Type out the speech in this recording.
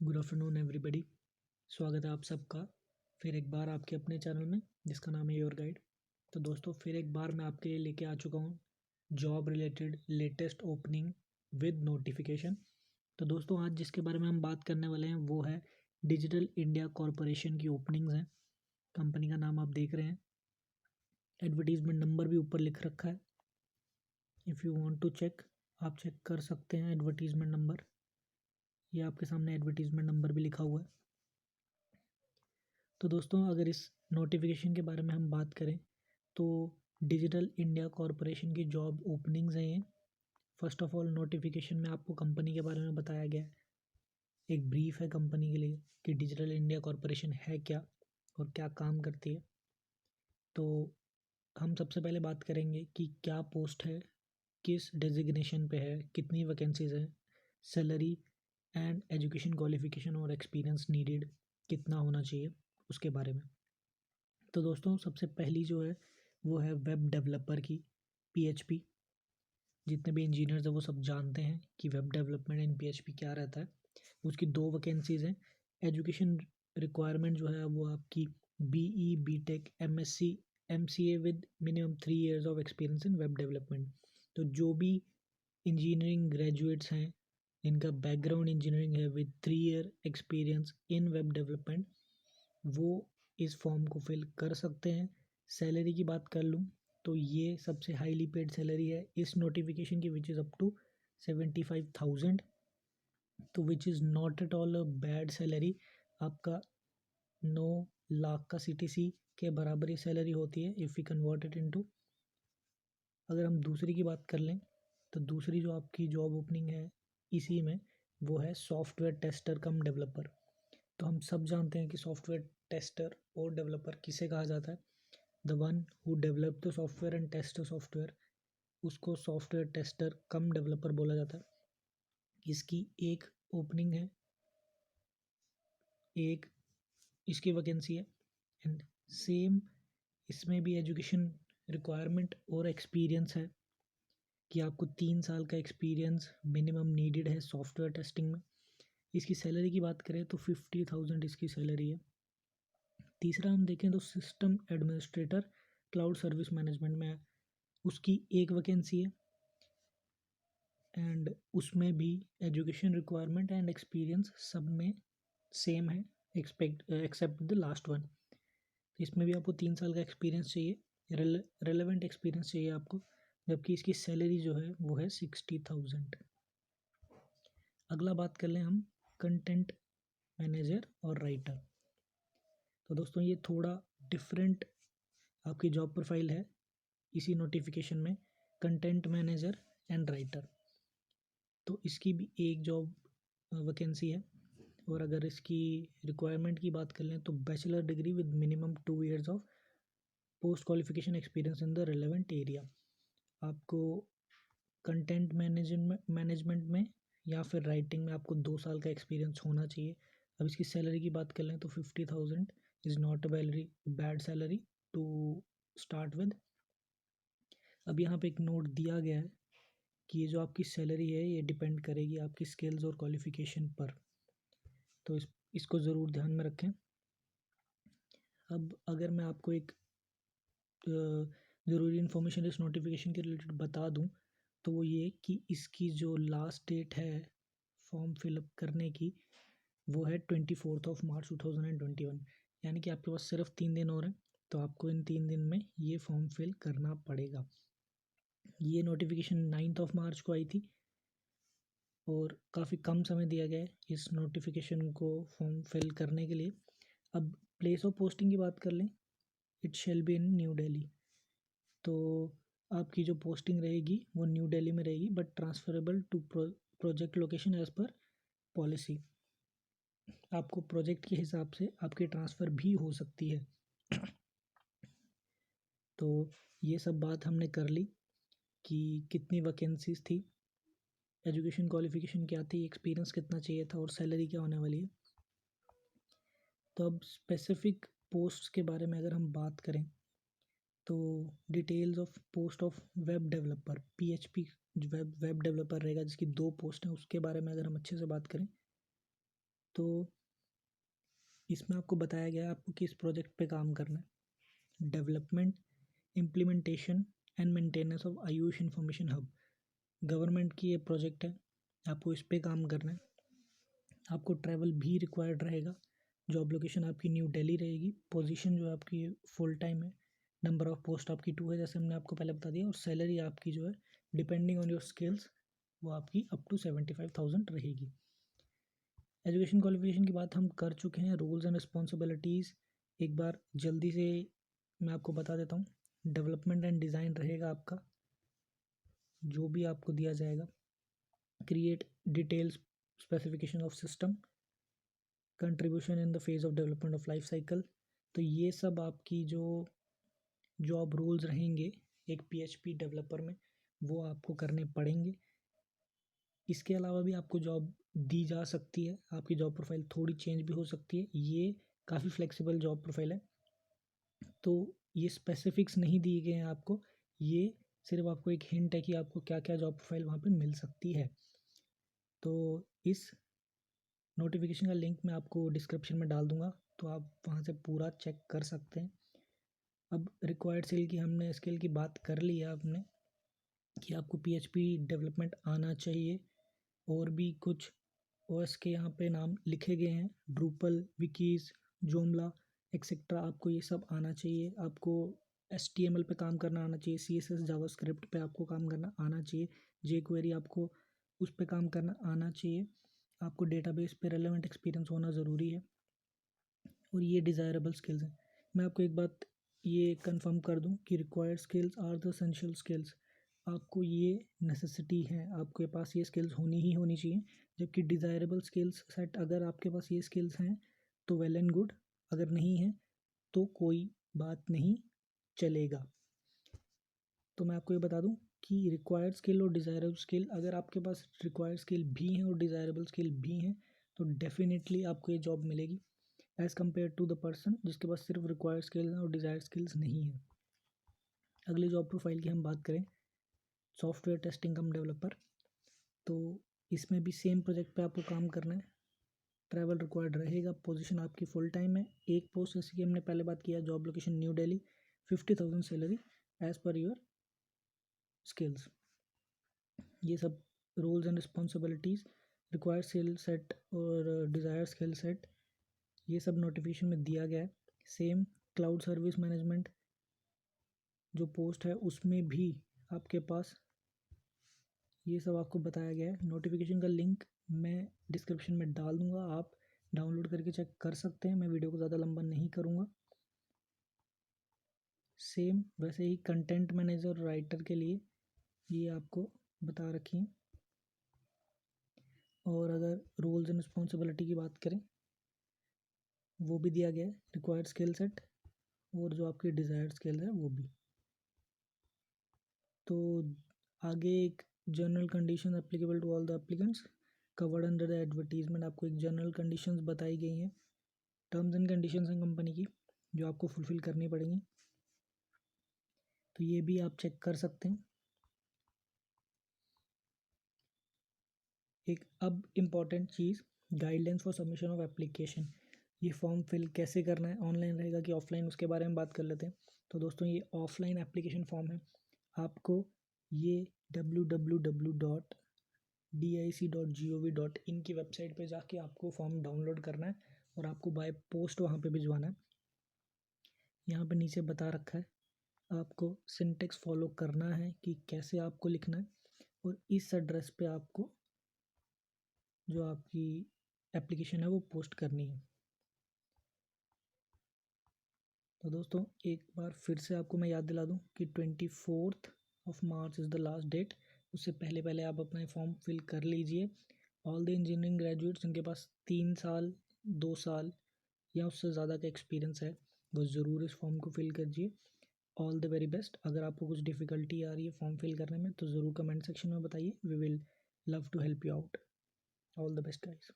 Good afternoon everybody. स्वागत है आप सबका फिर एक बार आपके अपने चैनल में जिसका नाम है योर गाइड। तो दोस्तों फिर एक बार मैं आपके लिए लेके आ चुका हूँ job related latest opening with notification. तो दोस्तों आज जिसके बारे में हम बात करने वाले हैं वो है डिजिटल इंडिया कॉरपोरेशन की ओपनिंग्स हैं। कंपनी का नाम आप देख रहे हैं, एडवर्टीजमेंट नंबर भी ऊपर लिख रखा है। If you want to check आप चेक कर सकते हैं एडवर्टीजमेंट नंबर। ये आपके सामने एडवर्टीजमेंट नंबर भी लिखा हुआ है। तो दोस्तों अगर इस नोटिफिकेशन के बारे में हम बात करें तो डिजिटल इंडिया कॉरपोरेशन की जॉब ओपनिंग्स हैं ये। फर्स्ट ऑफ ऑल नोटिफिकेशन में आपको कंपनी के बारे में बताया गया है, एक ब्रीफ है कंपनी के लिए कि डिजिटल इंडिया कॉरपोरेशन है क्या और क्या काम करती है। तो हम सबसे पहले बात करेंगे कि क्या पोस्ट है, किस डेजिग्नेशन पे है, कितनी वैकेंसीज हैं, सैलरी एंड एजुकेशन क्वालिफिकेशन और एक्सपीरियंस नीडेड कितना होना चाहिए उसके बारे में। तो दोस्तों सबसे पहली जो है वो है वेब डेवलपर की PHP। जितने भी इंजीनियर्स हैं वो सब जानते हैं कि वेब डेवलपमेंट इन PHP क्या रहता है। उसकी 2 वैकेंसीज़ हैं। एजुकेशन रिक्वायरमेंट जो है वो आपकी BE BTech MSc MCA with minimum 3 years of experience in web development. तो जो भी इंजीनियरिंग ग्रेजुएट्स हैं जिनका बैकग्राउंड इंजीनियरिंग है with 3 year experience in web development वो इस फॉर्म को फिल कर सकते हैं। सैलरी की बात कर लूँ तो ये सबसे हाईली पेड सैलरी है इस नोटिफिकेशन की विच इज़ अप टू 75,000। तो which is not at all a bad salary. आपका 9 लाख का CTC के बराबर ही सैलरी होती है if you convert it into. अगर हम दूसरी की बात कर लें तो दूसरी जो आपकी जॉब ओपनिंग है इसी में वो है सॉफ्टवेयर टेस्टर कम डेवलपर। तो हम सब जानते हैं कि सॉफ्टवेयर टेस्टर और डेवलपर किसे कहा जाता है। The one who develop the software and test the software, उसको सॉफ्टवेयर टेस्टर कम डेवलपर बोला जाता है। इसकी एक ओपनिंग है, एक इसकी वैकेंसी है एंड सेम इसमें भी एजुकेशन रिक्वायरमेंट और एक्सपीरियंस है कि आपको 3 साल का एक्सपीरियंस मिनिमम नीडेड है सॉफ्टवेयर टेस्टिंग में। इसकी सैलरी की बात करें तो 50,000 इसकी सैलरी है। तीसरा हम देखें तो system administrator cloud service management में है, उसकी एक वैकेंसी है एंड उसमें भी एजुकेशन रिक्वायरमेंट एंड एक्सपीरियंस सब में सेम है एक्सेप्ट द लास्ट वन। इसमें भी आपको 3 साल का एक्सपीरियंस चाहिए, रेलेवेंट एक्सपीरियंस चाहिए आपको, जबकि इसकी सैलरी जो है वो है 60,000। अगला बात कर लें हम कंटेंट मैनेजर और राइटर। तो दोस्तों ये थोड़ा डिफरेंट आपकी जॉब प्रोफाइल है इसी नोटिफिकेशन में, कंटेंट मैनेजर एंड राइटर। तो इसकी भी एक जॉब वैकेंसी है और अगर इसकी रिक्वायरमेंट की बात कर लें तो bachelor degree with minimum 2 years of post qualification experience in the relevant area. आपको कंटेंट मैनेजमेंट में या फिर राइटिंग में आपको 2 साल का एक्सपीरियंस होना चाहिए। अब इसकी सैलरी की बात कर लें तो 50,000 is not a very bad salary to start with. अब यहाँ पे एक नोट दिया गया है कि ये जो आपकी सैलरी है ये डिपेंड करेगी आपकी स्किल्स और क्वालिफिकेशन पर, तो इसको ज़रूर ध्यान में रखें। अब अगर मैं आपको एक ज़रूरी इन्फॉर्मेशन इस नोटिफिकेशन के रिलेटेड बता दूं तो वो ये कि इसकी जो लास्ट डेट है फॉर्म फिलअप करने की वो है 24 मार्च 2021। यानी कि आपके पास सिर्फ 3 दिन और हैं, तो आपको इन 3 दिन में ये फॉर्म फिल करना पड़ेगा। ये नोटिफिकेशन 9 मार्च को आई थी और काफ़ी कम समय दिया गया है इस नोटिफिकेशन को फॉर्म फिल करने के लिए। अब प्लेस ऑफ पोस्टिंग की बात कर लें, it shall be in new Delhi. तो आपकी जो पोस्टिंग रहेगी वो न्यू दिल्ली में रहेगी but transferable to project location as per policy. आपको प्रोजेक्ट के हिसाब से आपकी ट्रांसफ़र भी हो सकती है। तो ये सब बात हमने कर ली कि कितनी वैकेंसीज थी, एजुकेशन क्वालिफिकेशन क्या थी, एक्सपीरियंस कितना चाहिए था और सैलरी क्या होने वाली है। तो अब स्पेसिफिक पोस्ट्स के बारे में अगर हम बात करें तो details of post of web developer PHP web developer रहेगा जिसकी 2 पोस्ट हैं, उसके बारे में अगर हम अच्छे से बात करें तो इसमें आपको बताया गया है आपको किस प्रोजेक्ट पे काम करना है। Development, implementation and maintenance of Ayush information hub. Government की ये प्रोजेक्ट है, आपको इस पे काम करना है। आपको ट्रैवल भी रिक्वायर्ड रहेगा। जॉब लोकेशन आपकी न्यू दिल्ली रहेगी। पोजीशन जो आपकी फुल टाइम है। नंबर ऑफ पोस्ट आपकी 2 है, जैसे हमने आपको पहले बता दिया। और सैलरी आपकी जो है डिपेंडिंग ऑन योर स्किल्स वो आपकी अप टू 75,000 रहेगी। एजुकेशन क्वालिफिकेशन की बात हम कर चुके हैं। रूल्स एंड रिस्पॉन्सिबिलिटीज़ एक बार जल्दी से मैं आपको बता देता हूँ। डेवलपमेंट एंड डिज़ाइन रहेगा आपका, जो भी आपको दिया जाएगा। Create details specification of system, contribution in the phase of development of life cycle. तो ये सब आपकी जो जॉब रोल्स रहेंगे एक PHP डेवलपर में, वो आपको करने पड़ेंगे। इसके अलावा भी आपको जॉब दी जा सकती है। आपकी जॉब प्रोफाइल थोड़ी चेंज भी हो सकती है। ये काफ़ी फ्लेक्सिबल जॉब प्रोफाइल है, तो ये स्पेसिफिक्स नहीं दिए गए हैं आपको। ये सिर्फ आपको एक हिंट है कि आपको क्या क्या जॉब प्रोफाइल वहाँ पे मिल सकती है। तो इस नोटिफिकेशन का लिंक मैं आपको डिस्क्रिप्शन में डाल दूँगा, तो आप वहाँ से पूरा चेक कर सकते हैं। अब रिक्वायर्ड स्किल की बात कर ली है आपने कि आपको PHP डेवलपमेंट आना चाहिए। और भी कुछ OS के यहाँ पे नाम लिखे गए हैं, ड्रूपल, विकीज़, जोमला एक्सेट्रा। आपको ये सब आना चाहिए। आपको HTML पे काम करना आना चाहिए। CSS जावास्क्रिप्ट पे आपको काम करना आना चाहिए। jQuery आपको उस पे काम करना आना चाहिए। आपको डेटाबेस पे रेलेवेंट एक्सपीरियंस होना ज़रूरी है। और ये डिज़ायरेबल स्किल्स हैं। मैं आपको एक बात ये कंफर्म कर दूं कि required skills are the essential skills. आपको ये नेसेसिटी है, आपके पास ये स्किल्स होनी ही होनी चाहिए। जबकि डिज़ायरेबल स्किल्स सेट, अगर आपके पास ये स्किल्स हैं तो वेल एंड गुड, अगर नहीं है तो कोई बात नहीं, चलेगा। तो मैं आपको ये बता दूं कि रिक्वायर्ड स्किल और डिज़ायरेबल स्किल, अगर आपके पास रिक्वायर्ड स्किल भी हैं और डिज़ायरेबल स्किल भी हैं तो डेफिनेटली आपको ये जॉब मिलेगी, as compare to the person जिसके पास सिर्फ रिक्वायर्ड स्किल्स हैं और डिज़ायर्ड स्किल्स नहीं है। अगली जॉब प्रोफाइल की हम बात करें, सॉफ्टवेयर टेस्टिंग कम डेवलपर। तो इसमें भी सेम प्रोजेक्ट पे आपको काम करना है। ट्रैवल रिक्वायर्ड रहेगा। पोजीशन आपकी फुल टाइम है। एक पोस्ट जैसे कि हमने पहले बात किया, job location New Delhi, 50,000 salary as per your skills. ये सब roles and responsibilities, required skill set और डिज़ायर स्किल सेट, ये सब नोटिफिकेशन में दिया गया है। सेम क्लाउड सर्विस मैनेजमेंट जो पोस्ट है उसमें भी आपके पास ये सब आपको बताया गया है। नोटिफिकेशन का लिंक मैं डिस्क्रिप्शन में डाल दूँगा, आप डाउनलोड करके चेक कर सकते हैं। मैं वीडियो को ज़्यादा लंबा नहीं करूँगा। सेम वैसे ही कंटेंट मैनेजर राइटर के लिए ये आपको बता रखी हैं। और अगर रोल्स एंड रिस्पॉन्सिबिलिटी की बात करें, वो भी दिया गया है, रिक्वायर्ड स्किल सेट और जो आपकी डिज़ायर्ड स्किल है वो भी। तो आगे एक general condition applicable to all the applicants covered under the advertisement, आपको एक जनरल कंडीशंस बताई गई हैं, टर्म्स एंड कंडीशंस हैं कंपनी की जो आपको फुलफिल करनी पड़ेंगी। तो ये भी आप चेक कर सकते हैं। एक अब important cheese, guidelines for submission of application. ये फॉर्म फिल कैसे करना है, ऑनलाइन रहेगा कि ऑफलाइन, उसके बारे में बात कर लेते हैं। तो दोस्तों ये ऑफलाइन एप्लीकेशन फॉर्म है। आपको ये www.dic.gov.in की वेबसाइट पे जाके आपको फॉर्म डाउनलोड करना है और आपको बाय पोस्ट वहाँ पे भिजवाना है। यहाँ पे नीचे बता रखा है, आपको सिंटेक्स फॉलो करना है कि कैसे आपको लिखना है, और इस एड्रेस पे आपको जो आपकी एप्लीकेशन है वो पोस्ट करनी है। तो दोस्तों एक बार फिर से आपको मैं याद दिला दूं कि 24 मार्च इज़ द लास्ट डेट। उससे पहले पहले आप अपना फॉर्म फिल कर लीजिए। ऑल द इंजीनियरिंग ग्रेजुएट्स जिनके पास 3 साल, 2 साल या उससे ज़्यादा का एक्सपीरियंस है वो ज़रूर इस फॉर्म को फिल कीजिए। All the very best. अगर आपको कुछ डिफ़िकल्टी आ रही है फॉर्म फिल करने में तो ज़रूर कमेंट सेक्शन में बताइए, we will love to help you out. All the best guys.